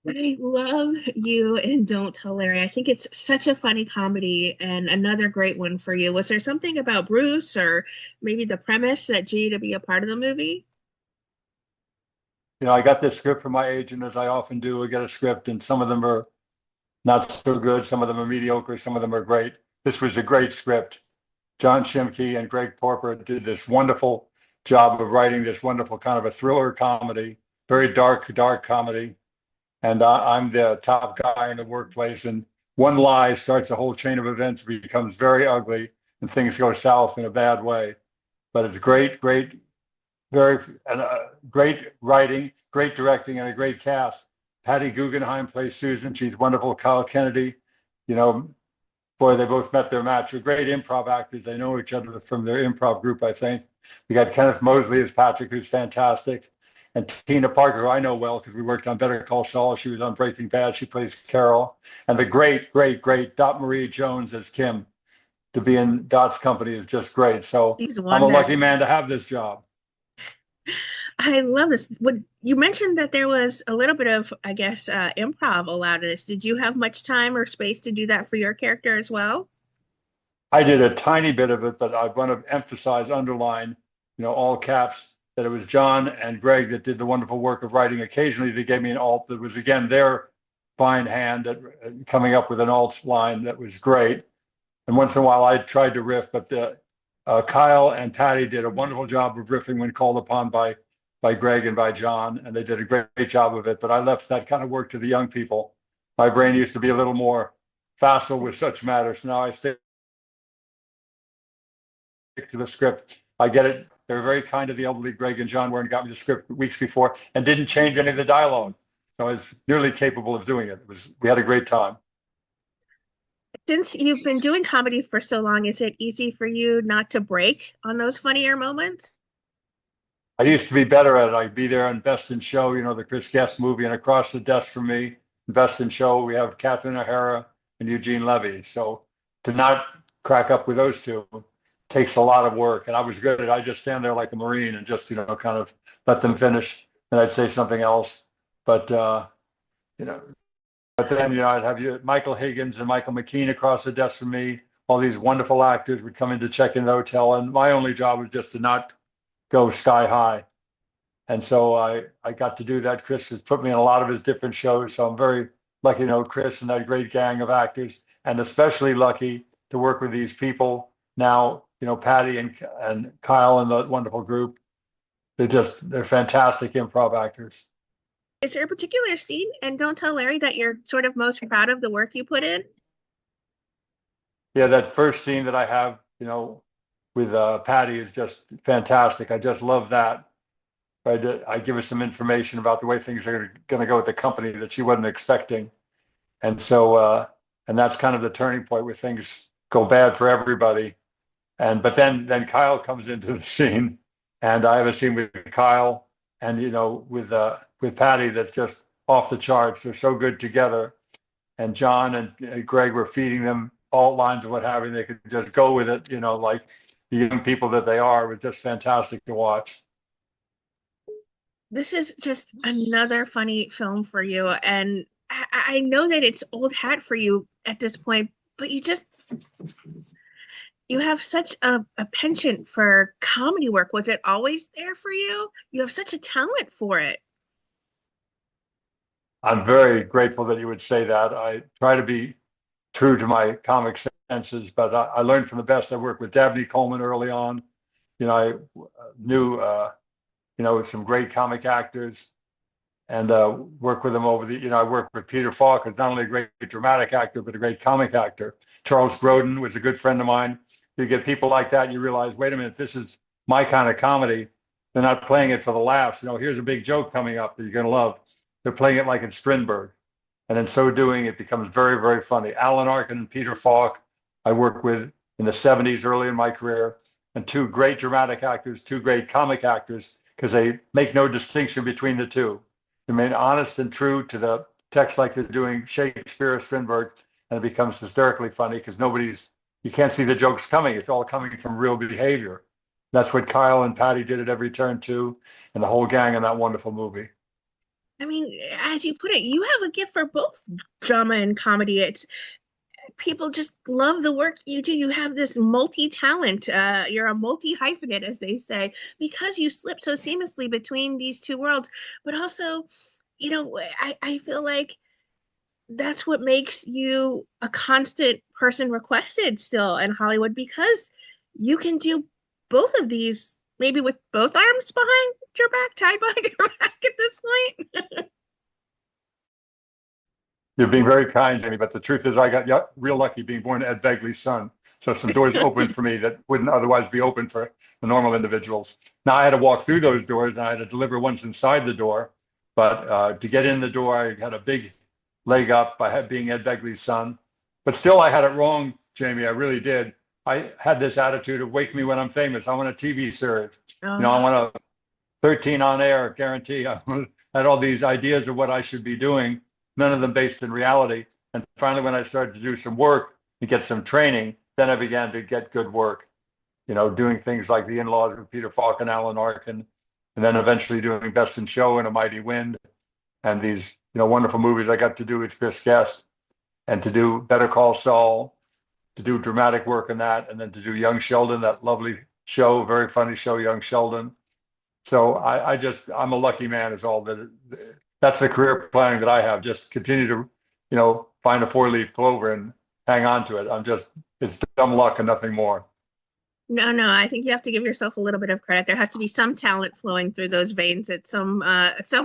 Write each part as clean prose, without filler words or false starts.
I love you and Don't Tell Larry. I think it's such a funny comedy and another great one for you. Was there something about Bruce or maybe the premise that drew you to be a part of the movie? I got this script from my agent, as I often do. I get a script, and some of them are not so good, some of them are mediocre, some of them are great. This was a great script. John Shimke and Greg Porper did this wonderful job of writing this wonderful kind of a thriller comedy, very dark, dark comedy. And I'm the top guy in the workplace, and one lie starts a whole chain of events, becomes very ugly, and things go south in a bad way. But it's great, great, very great writing, great directing, and a great cast. Patty Guggenheim plays Susan. She's wonderful. Kyle Kennedy, you know, boy, they both met their match. They're great improv actors. They know each other from their improv group, I think. We got Kenneth Mosley as Patrick, who's fantastic. And Tina Parker, who I know well because we worked on Better Call Saul. She was on Breaking Bad. She plays Carol. And the great, great, great Dot Marie Jones as Kim. To be in Dot's company is just great. So She's I'm a lucky wonderful. man to have this job. I love this. When you mentioned that there was a little bit of, I guess, improv allowed in this. Did you have much time or space to do that for your character as well? I did a tiny bit of it, but I want to emphasize, underline, all caps, that it was John and Greg that did the wonderful work of writing. Occasionally, they gave me an alt that was, again, their fine hand at coming up with an alt line that was great. And once in a while, I tried to riff, but Kyle and Patty did a wonderful job of riffing when called upon by Greg and by John, and they did a great job of it. But I left that kind of work to the young people. My brain used to be a little more facile with such matters. Now I stay to the script. I get it. They were very kind to the elderly. Greg and John were and got me the script weeks before and didn't change any of the dialogue. So I was nearly capable of doing it. We had a great time. Since you've been doing comedy for so long, is it easy for you not to break on those funnier moments? I used to be better at it. I'd be there on Best in Show, the Chris Guest movie, and across the desk from me, Best in Show, we have Catherine O'Hara and Eugene Levy. So to not crack up with those two takes a lot of work. And I was good at it. I just stand there like a Marine and just, kind of let them finish. And I'd say something else. But, you know, but then, I'd have Michael Higgins and Michael McKean across the desk from me. All these wonderful actors would come in to check in the hotel. And my only job was just to not go sky high. And so I got to do that. Chris has put me in a lot of his different shows. So I'm very lucky to know Chris and that great gang of actors, and especially lucky to work with these people now, Patty and Kyle and the wonderful group. They're fantastic improv actors. Is there a particular scene, and don't tell Larry, that you're sort of most proud of the work you put in? Yeah, that first scene that I have, with Patty is just fantastic. I just love that. I give her some information about the way things are going to go with the company that she wasn't expecting. And so, and that's kind of the turning point where things go bad for everybody. But then Kyle comes into the scene, and I have a scene with Kyle and, with Patty that's just off the charts. They're so good together. And John and Greg were feeding them all lines of what have you. They could just go with it, like the young people that they are. It was just fantastic to watch. This is just another funny film for you. And I know that it's old hat for you at this point, but you have such a penchant for comedy work. Was it always there for you? You have such a talent for it. I'm very grateful that you would say that. I try to be true to my comic senses, but I learned from the best. I worked with Dabney Coleman early on. I knew, some great comic actors and worked with them I worked with Peter Falk, who's not only a great dramatic actor, but a great comic actor. Charles Grodin was a good friend of mine. You get people like that and you realize, wait a minute, this is my kind of comedy. They're not playing it for the laughs. Here's a big joke coming up that you're going to love. They're playing it like it's Strindberg. And in so doing, it becomes very, very funny. Alan Arkin and Peter Falk, I worked with in the 70s, early in my career, and two great dramatic actors, two great comic actors, because they make no distinction between the two. They remain honest and true to the text like they're doing Shakespeare or Strindberg, and it becomes hysterically funny because you can't see the jokes coming. It's all coming from real behavior. That's what Kyle and Patty did at every turn too, and the whole gang in that wonderful movie. I mean, as you put it, you have a gift for both drama and comedy. It's people just love the work you do. You have this multi-talent. You're a multi-hyphenate, as they say, because you slip so seamlessly between these two worlds. But also, I feel like that's what makes you a constant person requested still in Hollywood because you can do both of these, maybe with both arms behind your back, tied behind your back at this point. You're being very kind, Jamie, but the truth is I got real lucky being born Ed Begley's son. So some doors opened for me that wouldn't otherwise be open for the normal individuals. Now I had to walk through those doors and I had to deliver once inside the door. But to get in the door, I had a big leg up by being Ed Begley's son. But still, I had it wrong, Jamie. I really did. I had this attitude of wake me when I'm famous. I want a TV series. I Oh, want a 13 on air guarantee. I had all these ideas of what I should be doing, none of them based in reality. And finally, when I started to do some work and get some training, then I began to get good work, doing things like The In-Laws with Peter Falk and Alan Arkin, and then eventually doing Best in Show and A Mighty Wind, and these, wonderful movies I got to do with Chris Guest, and to do Better Call Saul, to do dramatic work in that, and then to do Young Sheldon, that lovely show, very funny show, Young Sheldon. So I'm a lucky man is all that's the career planning that I have. Just continue to, find a four-leaf clover and hang on to it. It's dumb luck and nothing more. no, no, I think you have to give yourself a little bit of credit. There has to be some talent flowing through those veins at some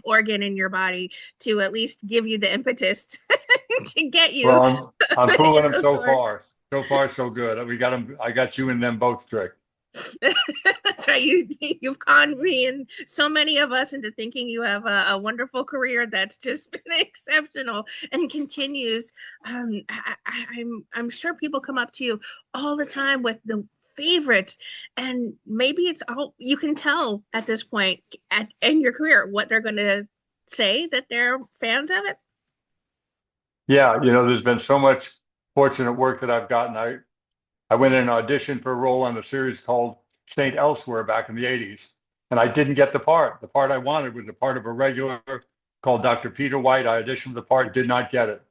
organ in your body to at least give you the impetus to get you Well, I'm fooling in them those so doors. far. So far, so good. We got them. I got you and them both tricked. That's right. You've conned me and so many of us into thinking you have a wonderful career that's just been exceptional and continues. I'm sure people come up to you all the time with the favorites, and maybe it's all you can tell at this point in your career what they're going to say that they're fans of it. Yeah, there's been so much fortunate work that I've gotten. I went in and auditioned for a role on a series called Saint Elsewhere back in the 80s, and I didn't get the part. The part I wanted was the part of a regular called Dr. Peter White. I auditioned for the part, did not get it.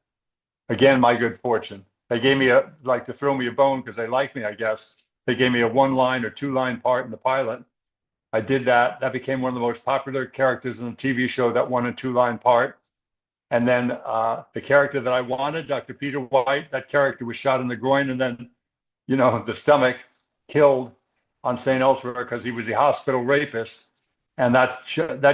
Again, my good fortune. They gave me like to throw me a bone because they like me, I guess. They gave me a one-line or two-line part in the pilot. I did that. That became one of the most popular characters in the TV show, that one and two-line part. And then the character that I wanted, Dr. Peter White, that character was shot in the groin and then the stomach, killed on St. Elsewhere because he was a hospital rapist. And that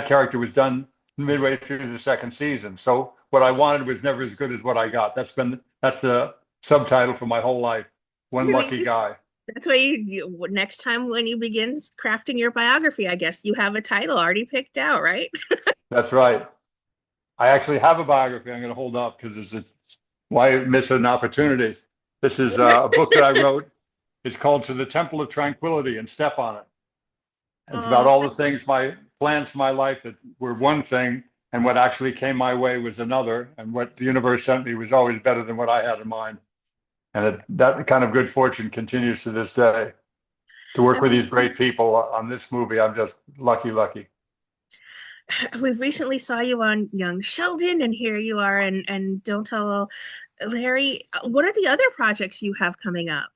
character was done midway through the second season. So what I wanted was never as good as what I got. That's the subtitle for my whole life. One lucky guy. That's why next time when you begin crafting your biography, I guess you have a title already picked out, right? That's right. I actually have a biography I'm going to hold up because why miss an opportunity? This is a book that I wrote. It's called To the Temple of Tranquility and Step on It. And it's about Oh, all the things, my plans for my life that were one thing, and what actually came my way was another. And what the universe sent me was always better than what I had in mind. And that kind of good fortune continues to this day. To I work with mean, these great people on this movie, I'm just lucky, lucky. we recently saw you on Young Sheldon, and here you are, and Don't Tell Larry. What are the other projects you have coming up?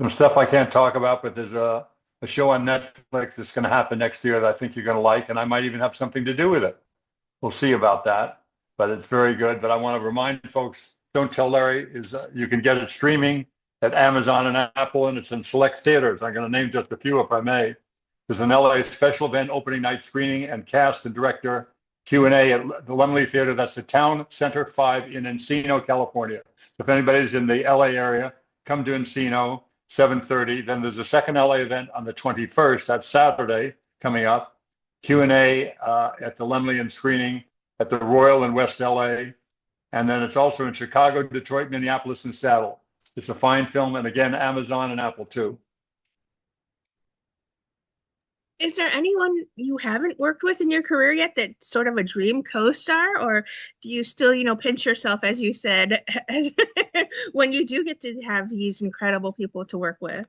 Some stuff I can't talk about, but there's a show on Netflix that's going to happen next year that I think you're going to like, and I might even have something to do with it. We'll see about that, but it's very good. But I want to remind folks, Don't Tell Larry is you can get it streaming at Amazon and Apple, and it's in select theaters. I'm going to name just a few if I may. There's an LA special event opening night screening and cast and director Q&A at the Lumley Theater. That's the Town Center 5 in Encino, California. So if anybody's in the LA area, come to Encino, 7:30. Then there's a second LA event on the 21st. That's Saturday coming up. Q&A at the Lumley and screening at the Royal in West LA. And then it's also in Chicago, Detroit, Minneapolis, and Seattle. It's a fine film. And again, Amazon and Apple too. Is there anyone you haven't worked with in your career yet that's sort of a dream co-star, or do you still, pinch yourself, as you said, as, when you do get to have these incredible people to work with?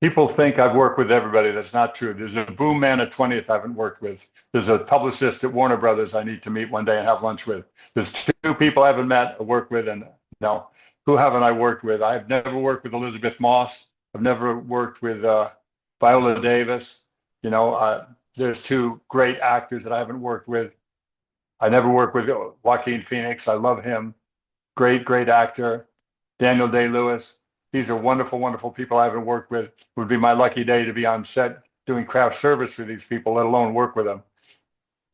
People think I've worked with everybody. That's not true. There's a boom man at 20th I haven't worked with. There's a publicist at Warner Brothers I need to meet one day and have lunch with. There's two people I haven't met or worked with, and no, who haven't I worked with? I've never worked with Elizabeth Moss. I've never worked with Viola Davis. There's two great actors that I haven't worked with. I never worked with Joaquin Phoenix. I love him. Great, great actor. Daniel Day-Lewis. These are wonderful, wonderful people I haven't worked with. It would be my lucky day to be on set doing craft service for these people, let alone work with them.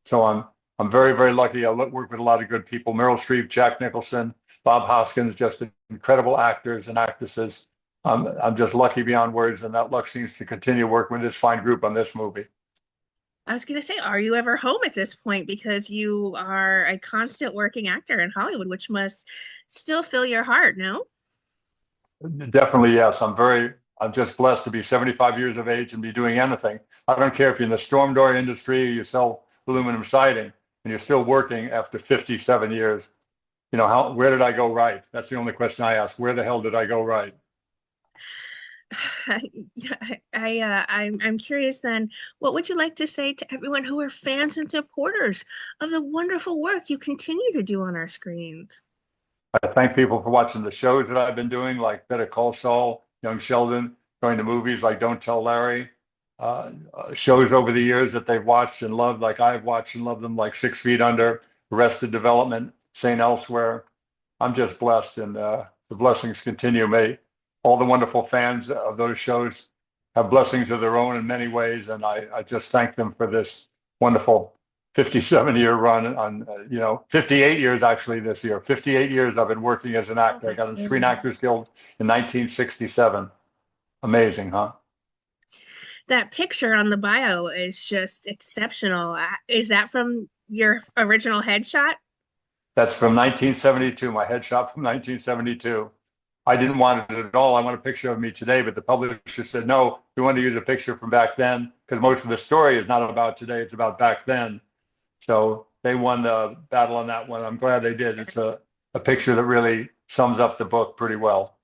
So I'm very, very lucky. I work with a lot of good people. Meryl Streep, Jack Nicholson, Bob Hoskins, just incredible actors and actresses. I'm just lucky beyond words, and that luck seems to continue working with this fine group on this movie. I was going to say, are you ever home at this point? Because you are a constant working actor in Hollywood, which must still fill your heart, no? Definitely, yes. I'm just blessed to be 75 years of age and be doing anything. I don't care if you're in the storm door industry, or you sell aluminum siding, and you're still working after 57 years. Where did I go right? That's the only question I ask. Where the hell did I go right? I'm curious then, what would you like to say to everyone who are fans and supporters of the wonderful work you continue to do on our screens? I thank people for watching the shows that I've been doing, like Better Call Saul, Young Sheldon, going to movies like Don't Tell Larry, shows over the years that they've watched and loved, like I've watched and loved them, like 6 Feet Under, Arrested Development, St. Elsewhere. I'm just blessed, and the blessings continue. May all the wonderful fans of those shows have blessings of their own in many ways, and I just thank them for this wonderful 57-year run on, 58 years actually this year. 58 years I've been working as an Oh actor. I my got in the Screen goodness. Actors Guild in 1967. Amazing, huh? That picture on the bio is just exceptional. Is that from your original headshot? That's from 1972, my headshot from 1972. I didn't want it at all. I want a picture of me today, but the publisher said, no, we want to use a picture from back then because most of the story is not about today, it's about back then. So they won the battle on that one. I'm glad they did. It's a picture that really sums up the book pretty well.